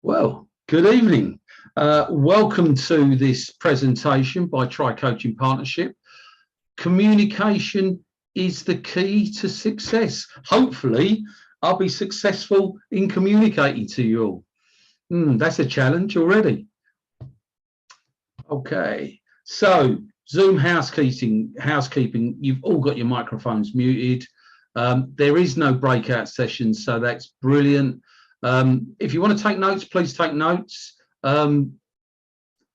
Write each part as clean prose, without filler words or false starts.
Well, good evening. Welcome to this presentation by Tri Coaching Partnership. Communication is the key to success. Hopefully, I'll be successful in communicating to you all. That's a challenge already. Okay, so Zoom housekeeping, you've all got your microphones muted. There is no breakout sessions, so that's brilliant. If you want to take notes, please take notes. And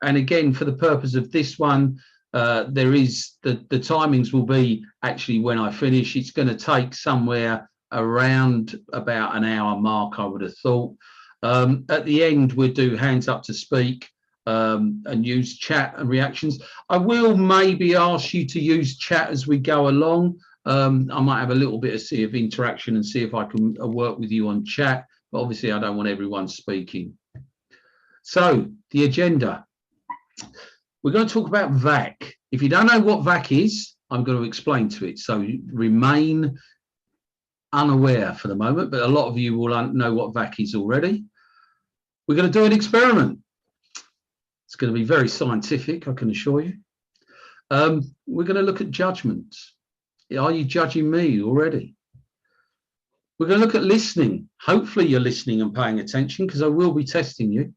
again, for the purpose of this one, there is the timings will be actually when I finish. It's going to take somewhere around about an hour mark, I would have thought. At the end, we'll do hands up to speak and use chat and reactions. I will maybe ask you to use chat as we go along. I might have a little bit of interaction and see if I can work with you on chat. But obviously, I don't want everyone speaking. So the agenda. We're going to talk about VAC. If you don't know what VAC is, I'm going to explain to it. So remain unaware for the moment, but a lot of you will know what VAC is already. We're going to do an experiment. It's going to be very scientific, I can assure you. We're going to look at judgment. Are you judging me already? We're going to look at listening. Hopefully you're listening and paying attention, because I will be testing you.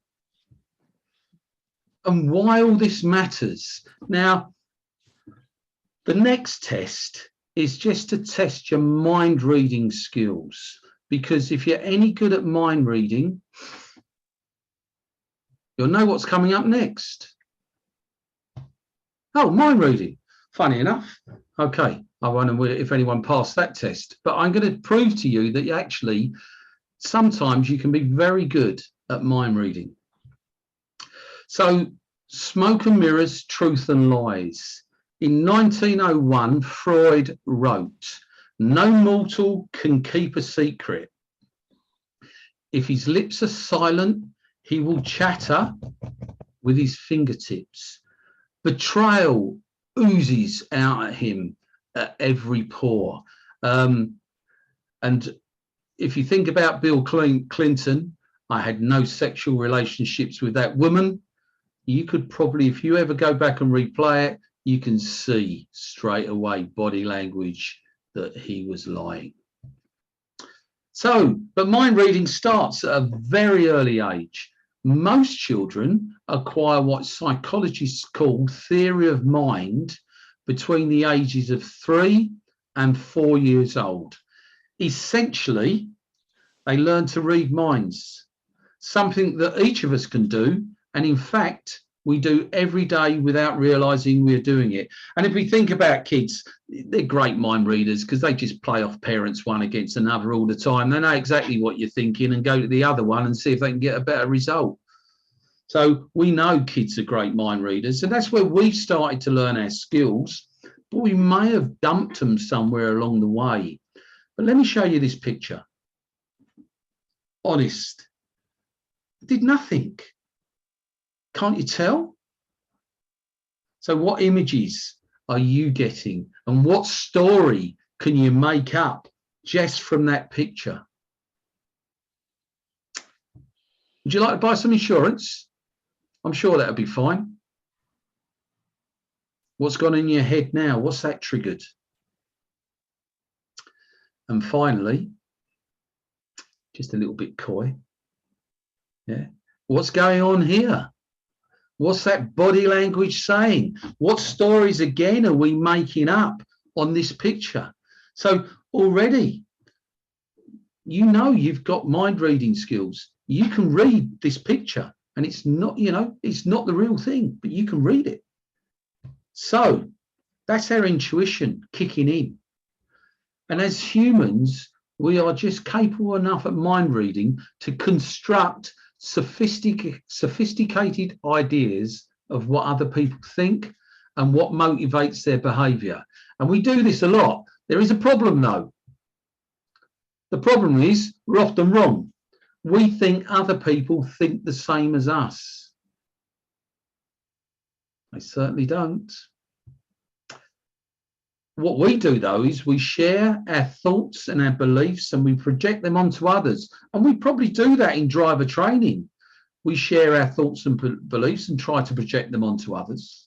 And why all this matters. Now, the next test is just to test your mind reading skills, because if you're any good at mind reading, you'll know what's coming up next. Oh, mind reading. Funny enough. Okay, I wonder if anyone passed that test, but I'm going to prove to you that you actually, sometimes you can be very good at mind reading. So, Smoke and Mirrors, Truth and Lies. In 1901, Freud wrote, "No mortal can keep a secret. If his lips are silent, he will chatter with his fingertips. Betrayal oozes out at him at every pore." And if you think about Bill Clinton, I had no sexual relationships with that woman. You could probably, if you ever go back and replay it, you can see straight away body language that he was lying. So, but mind reading starts at a very early age. Most children acquire what psychologists call theory of mind between the ages of 3 and 4 years old. Essentially, they learn to read minds, something that each of us can do. And in fact, we do every day without realizing we're doing it. And if we think about kids, they're great mind readers because they just play off parents one against another all the time. They know exactly what you're thinking and go to the other one and see if they can get a better result. So we know kids are great mind readers, and that's where we've started to learn our skills, but we may have dumped them somewhere along the way. But let me show you this picture. Honest. Did nothing. Can't you tell? So what images are you getting, and what story can you make up just from that picture? Would you like to buy some insurance? I'm sure that would be fine. What's gone in your head now? What's that triggered? And finally, just a little bit coy. Yeah. What's going on here? What's that body language saying? What stories again are we making up on this picture? So already, you know you've got mind reading skills. You can read this picture, and it's not, you know, it's not the real thing, but you can read it. So that's our intuition kicking in. And as humans, we are just capable enough at mind reading to construct sophisticated ideas of what other people think and what motivates their behavior. And we do this a lot. There is a problem though. The problem is we're often wrong. We think other people think the same as us. They certainly don't. What we do, though, is we share our thoughts and our beliefs and we project them onto others. And we probably do that in driver training. we share our thoughts and beliefs and try to project them onto others.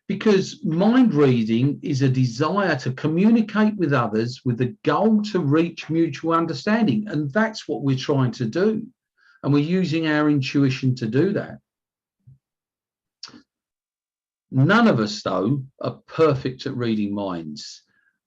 Because mind reading is a desire to communicate with others with the goal to reach mutual understanding. And that's what we're trying to do. And we're using our intuition to do that. None of us, though, are perfect at reading minds.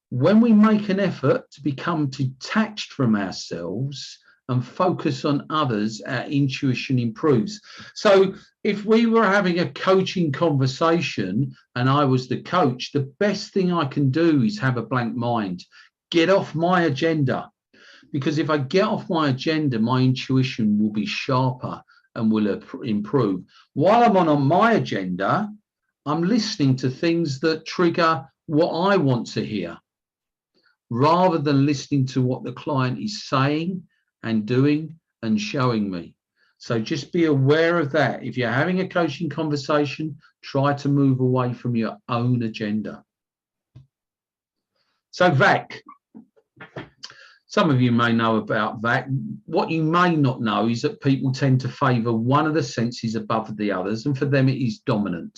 When we make an effort to become detached from ourselves and focus on others, our intuition improves. So if we were having a coaching conversation and I was the coach, the best thing I can do is have a blank mind, get off my agenda. Because if I get off my agenda, my intuition will be sharper and will improve. While I'm on my agenda, I'm listening to things that trigger what I want to hear, rather than listening to what the client is saying and doing and showing me. So just be aware of that. If you're having a coaching conversation, try to move away from your own agenda. So VAC. Some of you may know about VAC. What you may not know is that people tend to favour one of the senses above the others, and for them it is dominant.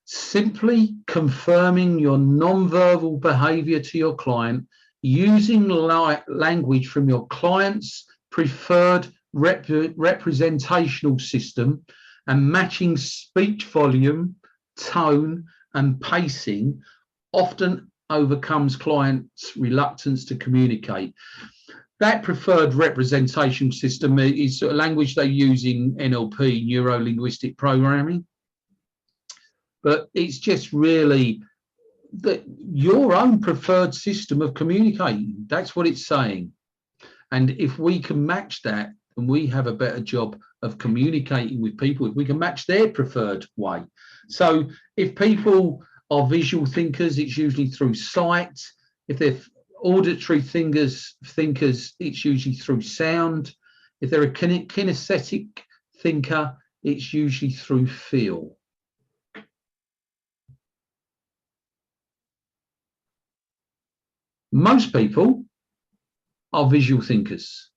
Simply confirming your non-verbal behaviour to your client, using language from your client's preferred representational system, and matching speech volume, tone and pacing often overcomes clients' reluctance to communicate. That preferred representation system is a language they use in NLP, neuro-linguistic programming. But it's just really your own preferred system of communicating. That's what it's saying. And if we can match that, then we have a better job of communicating with people, if we can match their preferred way. So if people are visual thinkers, it's usually through sight. If they're auditory thinkers, it's usually through sound. If they're a kinesthetic thinker, it's usually through feel. Most people are visual thinkers.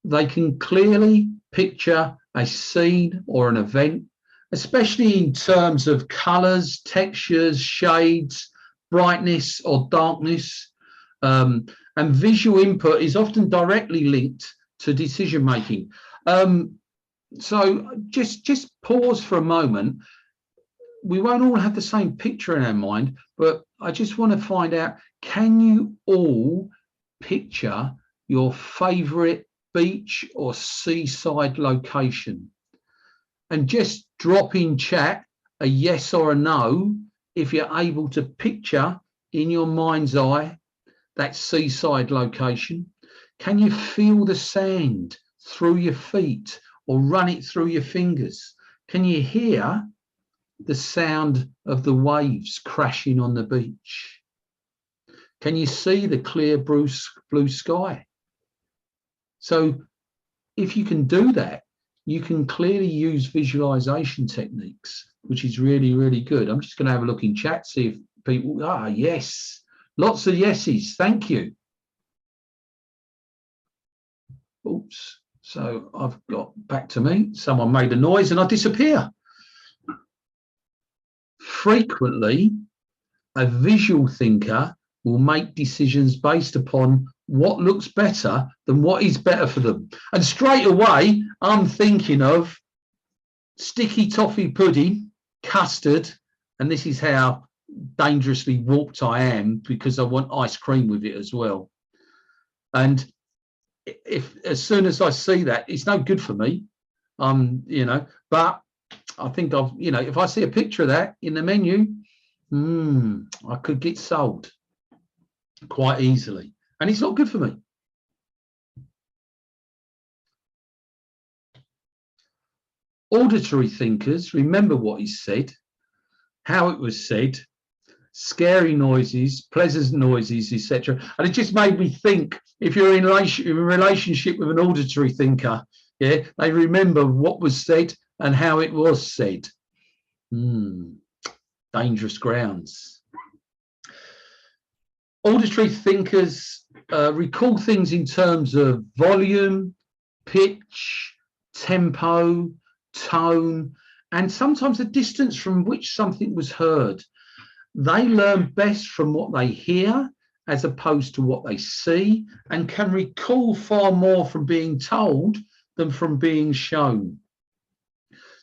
They can clearly picture a scene or an event, especially in terms of colours, textures, shades, brightness or darkness. And visual input is often directly linked to decision making. So just pause for a moment. We won't all have the same picture in our mind, but I just want to find out, can you all picture your favourite beach or seaside location? And just drop in chat a yes or a no if you're able to picture in your mind's eye that seaside location. Can you feel the sand through your feet or run it through your fingers? Can you hear the sound of the waves crashing on the beach? Can you see the clear blue sky? So if you can do that, you can clearly use visualization techniques, which is really, really good. I'm just going to have a look in chat, see if people, yes, lots of yeses, thank you. Oops, so I've got back to me. Someone made a noise and I disappear. Frequently, a visual thinker will make decisions based upon what looks better than what is better for them. And straight away, I'm thinking of sticky toffee pudding, custard, and this is how dangerously warped I am, because I want ice cream with it as well. And if as soon as I see that, it's no good for me, but I think if I see a picture of that in the menu, I could get sold quite easily, and it's not good for me. Auditory thinkers remember what is said, how it was said, scary noises, pleasant noises, etc. And it just made me think, if you're in a relationship with an auditory thinker, yeah, they remember what was said and how it was said. Dangerous grounds. Auditory thinkers recall things in terms of volume, pitch, tempo, tone, and sometimes the distance from which something was heard. They learn best from what they hear as opposed to what they see, and can recall far more from being told than from being shown.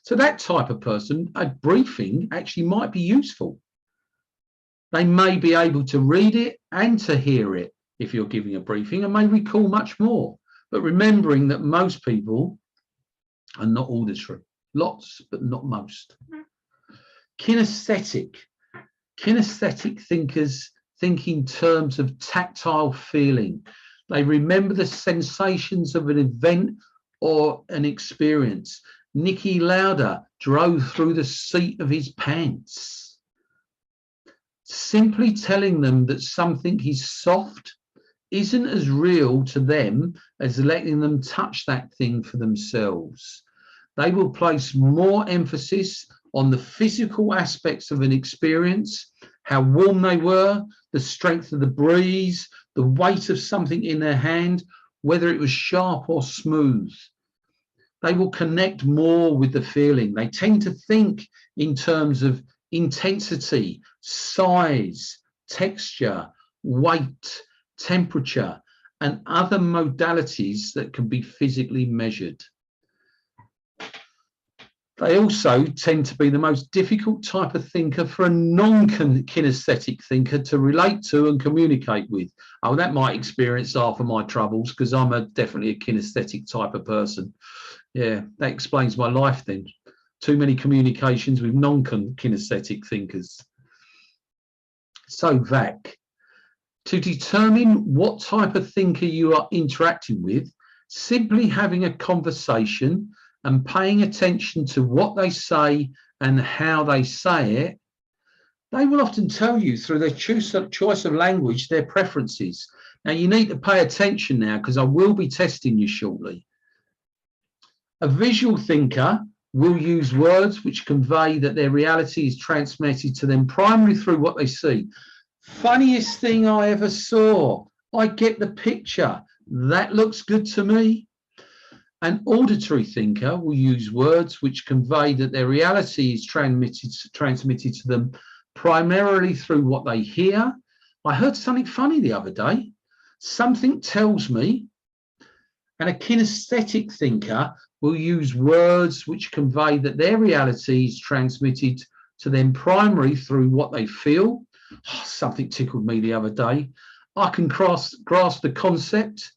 So that type of person, a briefing actually might be useful. They may be able to read it and to hear it if you're giving a briefing, and may recall much more. But remembering that most people are not auditory. Lots, but not most. Kinesthetic. Kinesthetic thinkers think in terms of tactile feeling. They remember the sensations of an event or an experience. Nicky Lauda drove through the seat of his pants. Simply telling them that something is soft isn't as real to them as letting them touch that thing for themselves. They will place more emphasis on the physical aspects of an experience, how warm they were, the strength of the breeze, the weight of something in their hand, whether it was sharp or smooth. They will connect more with the feeling. They tend to think in terms of intensity, size, texture, weight, temperature, and other modalities that can be physically measured. They also tend to be the most difficult type of thinker for a non-kinesthetic thinker to relate to and communicate with. Oh, that might experience half of my troubles because I'm definitely a kinesthetic type of person. Yeah, that explains my life then. Too many communications with non-kinesthetic thinkers. So VAC. To determine what type of thinker you are interacting with, simply having a conversation and paying attention to what they say and how they say it, they will often tell you through their choice of language, their preferences. Now you need to pay attention now because I will be testing you shortly. A visual thinker will use words which convey that their reality is transmitted to them primarily through what they see. Funniest thing I ever saw. I get the picture. That looks good to me. An auditory thinker will use words which convey that their reality is transmitted to them primarily through what they hear. I heard something funny the other day. Something tells me. And a kinesthetic thinker will use words which convey that their reality is transmitted to them primarily through what they feel. Oh, something tickled me the other day. I can grasp the concept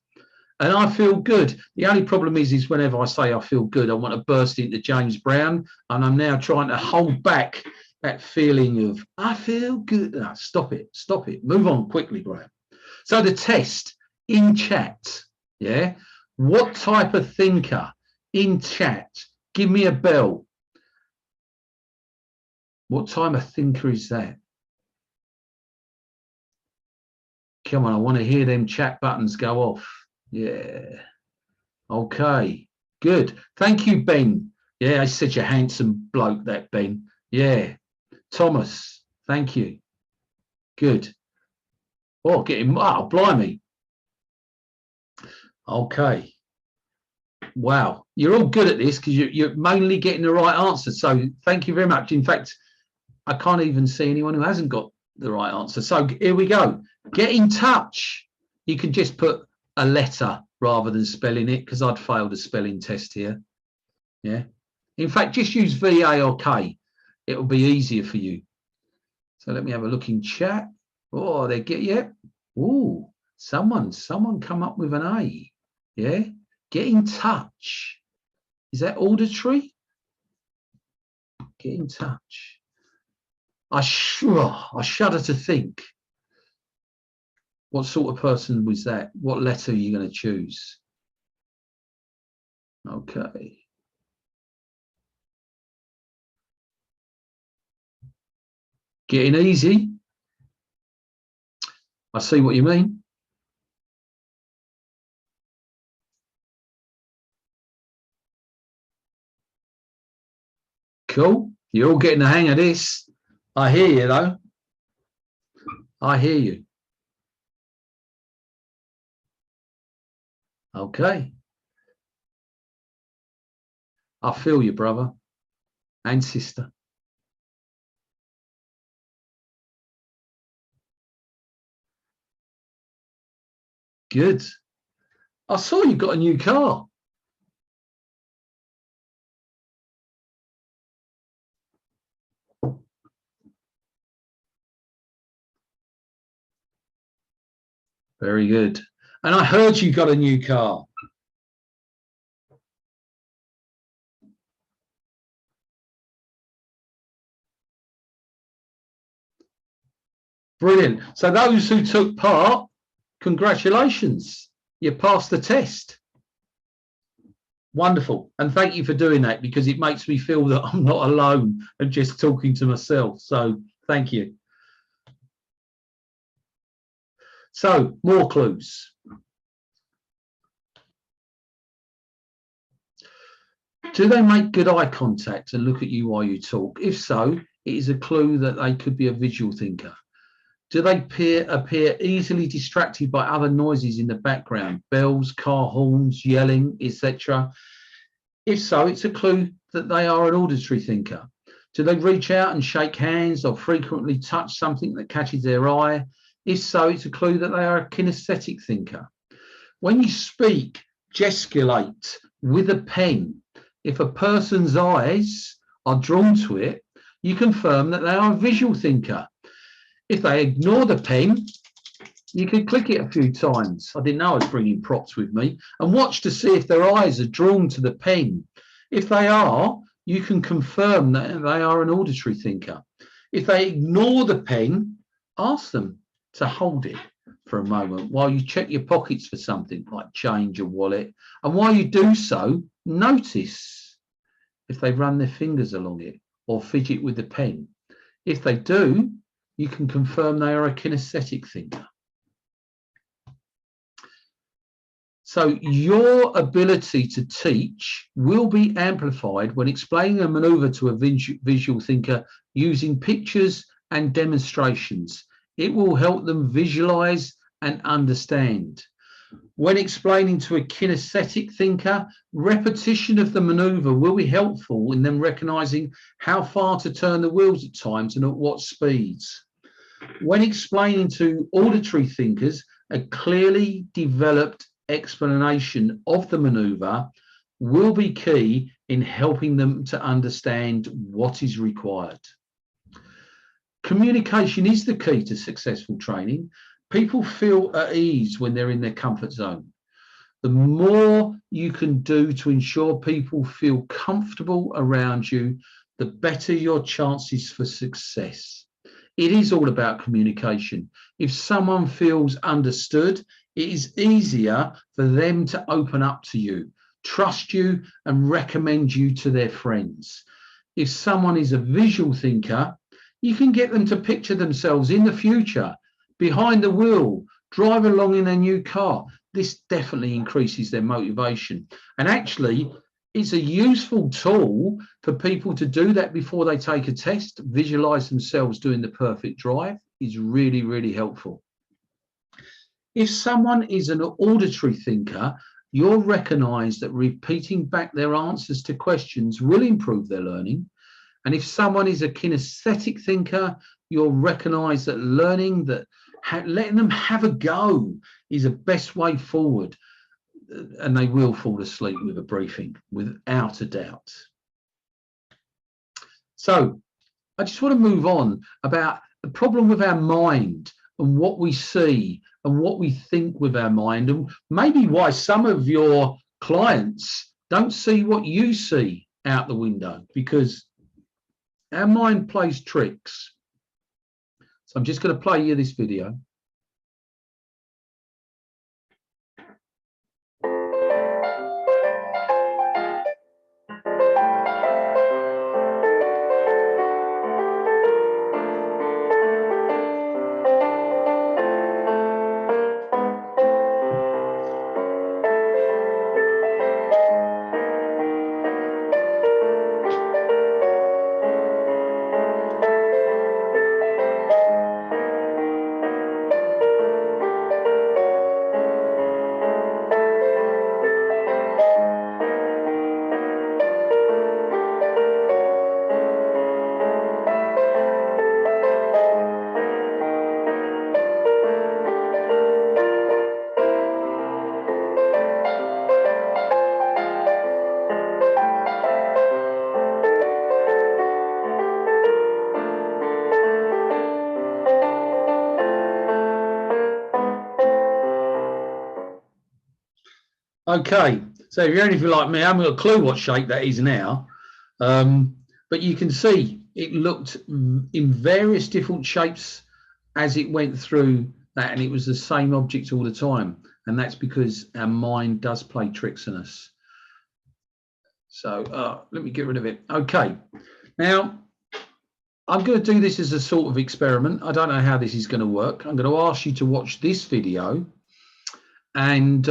and I feel good. The only problem is whenever I say I feel good, I want to burst into James Brown, and I'm now trying to hold back that feeling of I feel good. No, stop it. Move on quickly, Graham. So the test in chat, yeah? What type of thinker in chat? Give me a bell. What type of thinker is that? Come on, I want to hear them chat buttons go off. Yeah. Okay. Good. Thank you, Ben. Yeah, he's such a handsome bloke, that Ben. Yeah. Thomas, thank you. Good. Oh, get him. Oh, blimey. Okay. Wow. You're all good at this because you're mainly getting the right answer. So thank you very much. In fact, I can't even see anyone who hasn't got the right answer. So here we go. Get in touch. You can just put a letter rather than spelling it because I'd failed a spelling test here. Yeah. In fact, just use VA or K. It'll be easier for you. So let me have a look in chat. Oh, they get you. Oh, someone come up with an A. Yeah. Get in touch. Is that auditory? Get in touch. I shudder to think. What sort of person was that? What letter are you going to choose? Okay. Getting easy. I see what you mean. Cool. You're all getting the hang of this. I hear you, though. I hear you. Okay. I feel you, brother and sister. Good. I saw you got a new car. Very good. And I heard you got a new car. Brilliant. So those who took part, congratulations. You passed the test. Wonderful. And thank you for doing that, because it makes me feel that I'm not alone and just talking to myself. So thank you. So more clues. Do they make good eye contact and look at you while you talk? If so, it is a clue that they could be a visual thinker. Do they appear easily distracted by other noises in the background, bells, car horns, yelling, etc.? If so, it's a clue that they are an auditory thinker. Do they reach out and shake hands or frequently touch something that catches their eye? If so, it's a clue that they are a kinesthetic thinker. When you speak, gesticulate with a pen, if a person's eyes are drawn to it, you confirm that they are a visual thinker. If they ignore the pen, you can click it a few times. I didn't know I was bringing props with me, and watch to see if their eyes are drawn to the pen. If they are, you can confirm that they are an auditory thinker. If they ignore the pen, ask them to hold it for a moment while you check your pockets for something like change or wallet. And while you do so, notice if they run their fingers along it or fidget with the pen. If they do, you can confirm they are a kinesthetic thinker. So your ability to teach will be amplified when explaining a maneuver to a visual thinker using pictures and demonstrations. It will help them visualize and understand. When explaining to a kinesthetic thinker, repetition of the maneuver will be helpful in them recognizing how far to turn the wheels at times and at what speeds. When explaining to auditory thinkers, a clearly developed explanation of the maneuver will be key in helping them to understand what is required. Communication is the key to successful training. People feel at ease when they're in their comfort zone. The more you can do to ensure people feel comfortable around you, the better your chances for success. It is all about communication. If someone feels understood, it is easier for them to open up to you, trust you, and recommend you to their friends. If someone is a visual thinker, you can get them to picture themselves in the future, behind the wheel, driving along in a new car. This definitely increases their motivation. And actually, it's a useful tool for people to do that before they take a test. Visualize themselves doing the perfect drive is really, really helpful. If someone is an auditory thinker, you'll recognize that repeating back their answers to questions will improve their learning. And if someone is a kinesthetic thinker, you'll recognize that learning, that letting them have a go is the best way forward. And they will fall asleep with a briefing, without a doubt. So I just want to move on about the problem with our mind and what we see and what we think with our mind, and maybe why some of your clients don't see what you see out the window, because our mind plays tricks. So I'm just going to play you this video. Okay, so if you're anything like me, I haven't got a clue what shape that is now. But you can see it looked in various different shapes as it went through that, and it was the same object all the time. And that's because our mind does play tricks on us. So let me get rid of it. Okay, now I'm going to do this as a sort of experiment. I don't know how this is going to work. I'm going to ask you to watch this video, and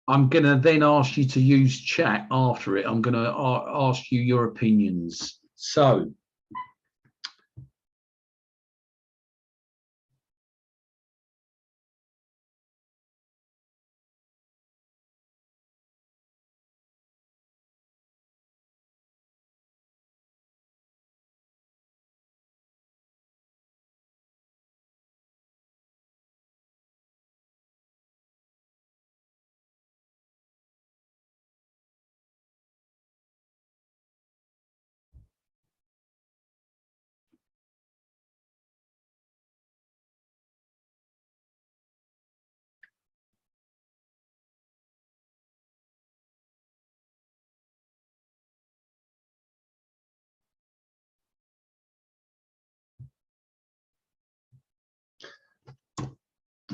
I'm going to then ask you to use chat after it. I'm going to ask you your opinions. So,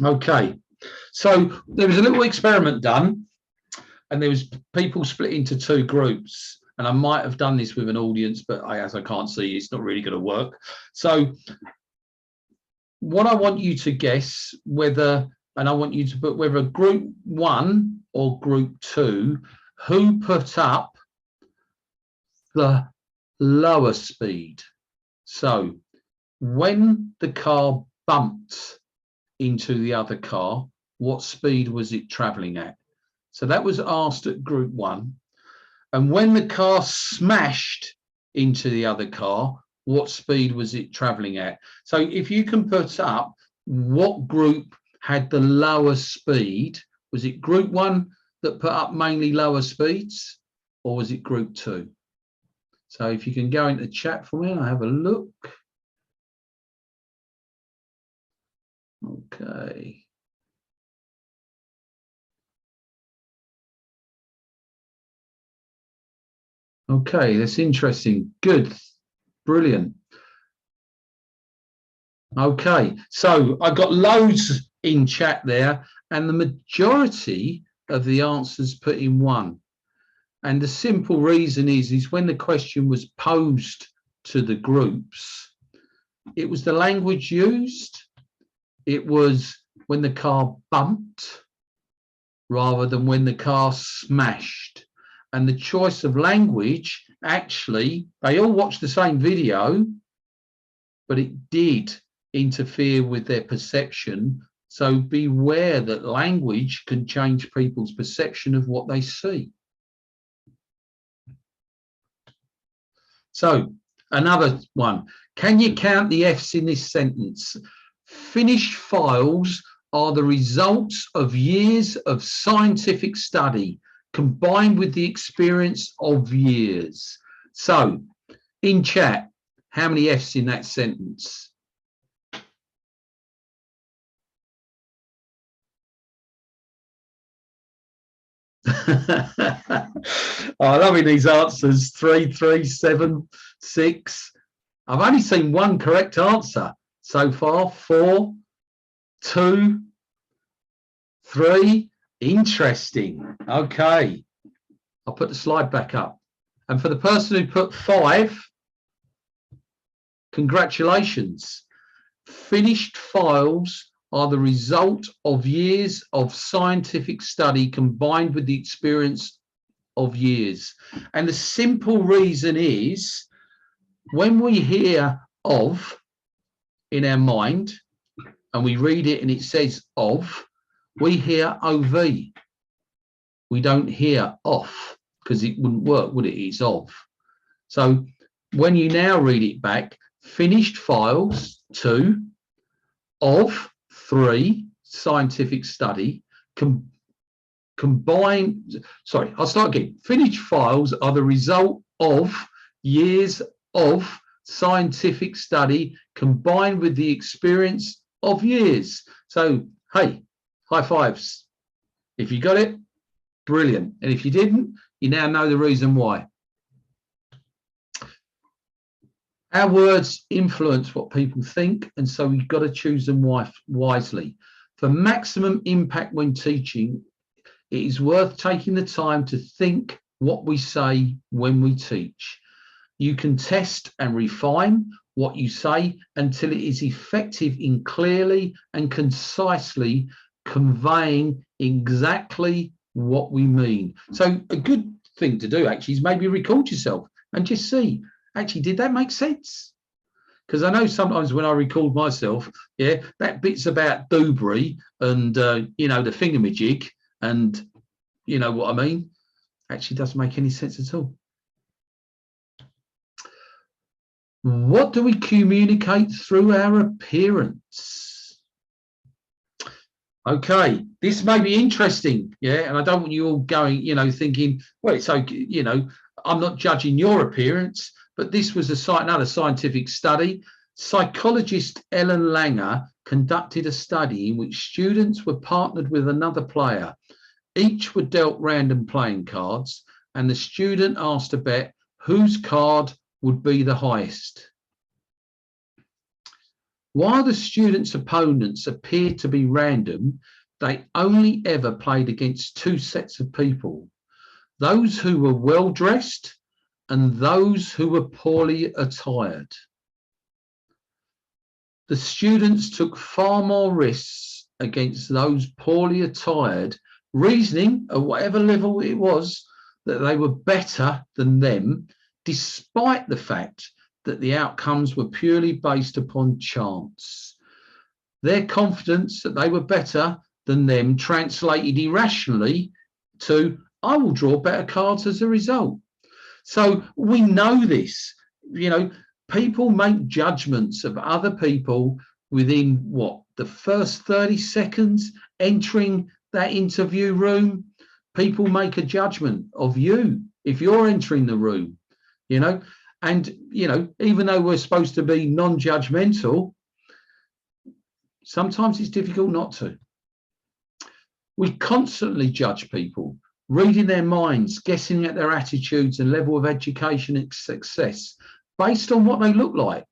okay. So there was a little experiment done, and there was people split into two groups. And I might have done this with an audience, but as I can't see, it's not really going to work. So what I want you to guess whether, and I want you to put whether group 1 or group 2, who put up the lower speed. So when the car bumped into the other car, what speed was it traveling at? So that was asked at group 1. And when the car smashed into the other car, what speed was it traveling at? So if you can put up what group had the lower speed, was it group 1 that put up mainly lower speeds, or was it group 2? So if you can go into chat for me, I'll have a look. Okay. Okay, that's interesting. Good. Brilliant. Okay, so I got loads in chat there, and the majority of the answers put in 1. And the simple reason is when the question was posed to the groups, it was the language used. It was when the car bumped rather than when the car smashed. And the choice of language, actually, they all watched the same video, but it did interfere with their perception. So beware that language can change people's perception of what they see. So another one, can you count the F's in this sentence? Finished files are the results of years of scientific study combined with the experience of years. So in chat, how many F's in that sentence? I'm loving these answers. 3, 3, 7, 6. I've only seen one correct answer so far. 4, 2, 3. Interesting. Okay. I'll put the slide back up. And for the person who put 5, congratulations. Finished files are the result of years of scientific study combined with the experience of years. And the simple reason is when we hear of in our mind and we read it and it says of, we hear OV. We don't hear off because it wouldn't work, would it? It's of. So when you now read it back, finished files 2, of 3, scientific study, combined, sorry, I'll start again. Finished files are the result of years of scientific study combined with the experience of years. So, hey, high fives. If you got it, Brilliant. And if you didn't, you now know the reason why. Our words influence what people think, and so you've got to choose them wisely. For maximum impact when teaching, it is worth taking the time to think what we say when we teach. You can test and refine what you say until it is effective in clearly and concisely conveying exactly what we mean. So a good thing to do actually is maybe record yourself and just see, actually, did that make sense? Because I know sometimes when I record myself, yeah, that bit's about Dewberry and, you know, the thingamajig and, you know what I mean, actually doesn't make any sense at all. What do we communicate through our appearance? Okay, this may be interesting, yeah, and I don't want you all going, you know, thinking, well, it's okay, you know, I'm not judging your appearance, but this was another scientific study. Psychologist Ellen Langer conducted a study in which students were partnered with another player. Each were dealt random playing cards, and the student asked to bet whose card would be the highest. While the students' opponents appeared to be random, they only ever played against two sets of people, those who were well dressed and those who were poorly attired. The students took far more risks against those poorly attired, reasoning at whatever level it was that they were better than them, despite the fact that the outcomes were purely based upon chance. Their confidence that they were better than them translated irrationally to, I will draw better cards as a result. So we know this, you know, people make judgments of other people within what, the first 30 seconds entering that interview room. People make a judgment of you if you're entering the room, you know, and, you know, even though we're supposed to be non-judgmental, sometimes it's difficult not to. We constantly judge people, reading their minds, guessing at their attitudes and level of education and success based on what they look like.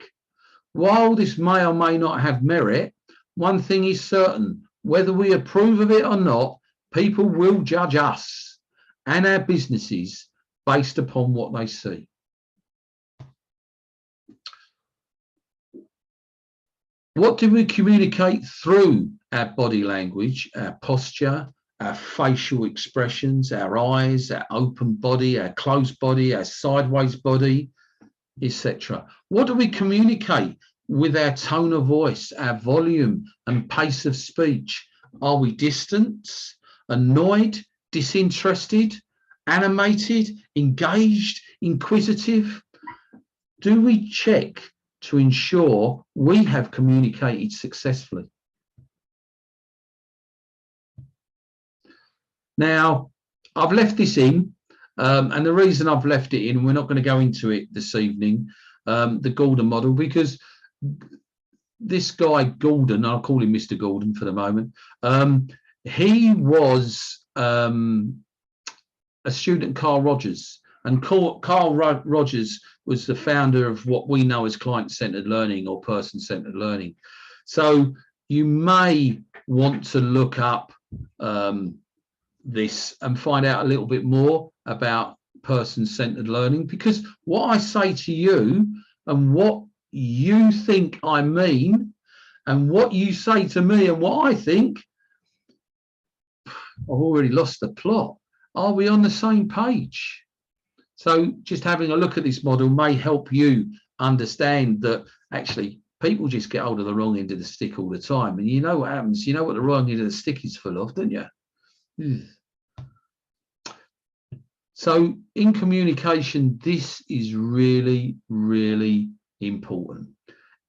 While this may or may not have merit, one thing is certain, whether we approve of it or not, people will judge us and our businesses based upon what they see. What do we communicate through our body language, our posture, our facial expressions, our eyes, our open body, our closed body, our sideways body, etc.? What do we communicate with our tone of voice, our volume and pace of speech? Are we distant, annoyed, disinterested, animated, engaged, inquisitive? Do we check to ensure we have communicated successfully? Now, I've left this in, and the reason I've left it in, we're not going to go into it this evening, the Gordon model, because this guy Gordon, I'll call him Mr. Gordon for the moment, he was a student, Carl Rogers, and Carl Rogers was the founder of what we know as client-centered learning or person-centered learning. So you may want to look up this and find out a little bit more about person-centered learning, because what I say to you and what you think I mean and what you say to me and what I think, I've already lost the plot. Are we on the same page? So just having a look at this model may help you understand that actually people just get hold of the wrong end of the stick all the time. And you know what happens? You know what the wrong end of the stick is full of, don't you? So in communication, this is really, really important.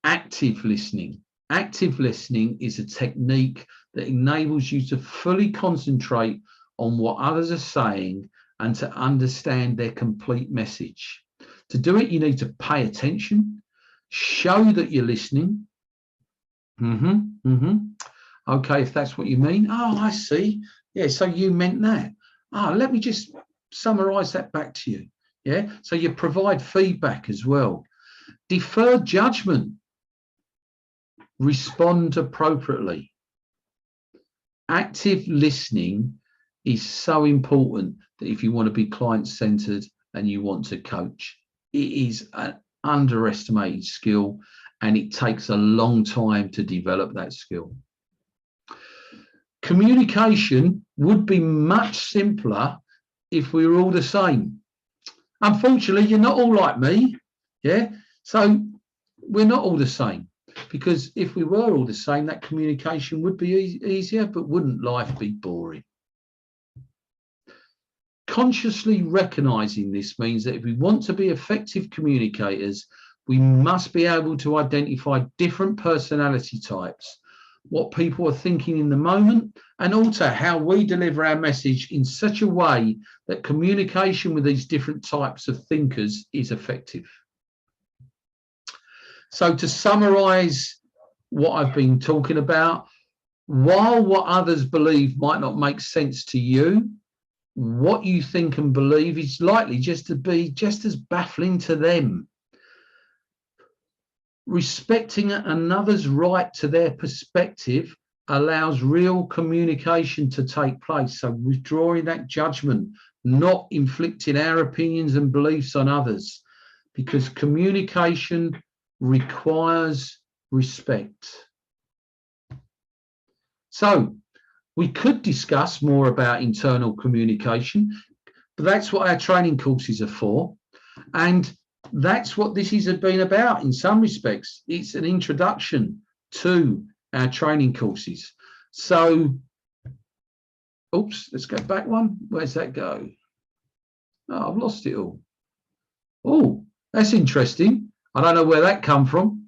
Active listening. Active listening is a technique that enables you to fully concentrate on what others are saying and to understand their complete message. To do it, you need to pay attention, show that you're listening. Okay, if that's what you mean. Oh, I see. Yeah, so you meant that. Let me just summarize that back to you. Yeah. So you provide feedback as well. Defer judgment. Respond appropriately. Active listening is so important that if you want to be client-centered and you want to coach, it is an underestimated skill and it takes a long time to develop that skill. Communication would be much simpler if we were all the same. Unfortunately, you're not all like me, yeah? So we're not all the same, because if we were all the same, that communication would be easier, but wouldn't life be boring? Consciously recognizing this means that if we want to be effective communicators, we must be able to identify different personality types, what people are thinking in the moment, and also how we deliver our message in such a way that communication with these different types of thinkers is effective. So to summarize what I've been talking about, while what others believe might not make sense to you, what you think and believe is likely just to be just as baffling to them. Respecting another's right to their perspective allows real communication to take place. So withdrawing that judgment, not inflicting our opinions and beliefs on others, because communication requires respect. So we could discuss more about internal communication, but that's what our training courses are for. And that's what this has been about in some respects. It's an introduction to our training courses. So, oops, let's go back one. Where's that go? Oh, I've lost it all. Oh, that's interesting. I don't know where that come from.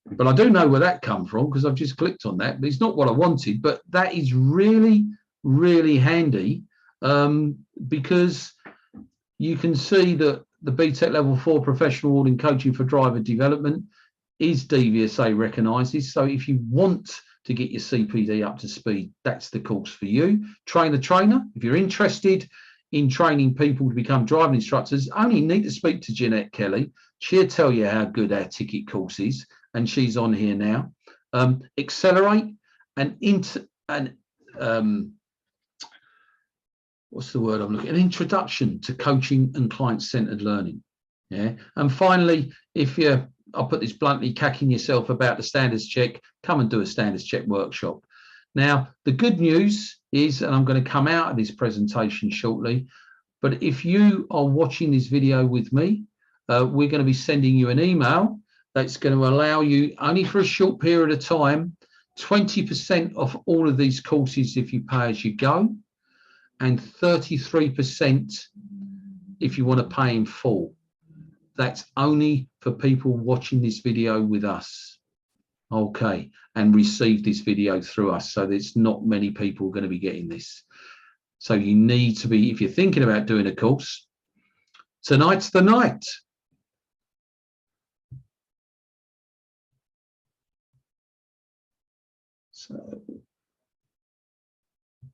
But I do know where that come from because I've just clicked on that. But it's not what I wanted, but that is really, really handy because you can see that the BTEC Level 4 Professional Award in Coaching for Driver Development is DVSA recognised. So if you want to get your CPD up to speed, that's the course for you. Train the trainer. If you're interested in training people to become driving instructors, only need to speak to Jeanette Kelly. She'll tell you how good our ticket course is, and she's on here now. Accelerate and what's the word I'm looking at? An introduction to coaching and client-centered learning. Yeah. And finally, if you're, I'll put this bluntly, cacking yourself about the standards check, come and do a standards check workshop. Now, the good news is, and I'm going to come out of this presentation shortly, but if you are watching this video with me, we're going to be sending you an email that's going to allow you, only for a short period of time, 20% off all of these courses if you pay as you go, and 33% if you want to pay in full. That's only for people watching this video with us, okay, and receive this video through us. So there's not many people going to be getting this. So you need to be, if you're thinking about doing a course, tonight's the night. So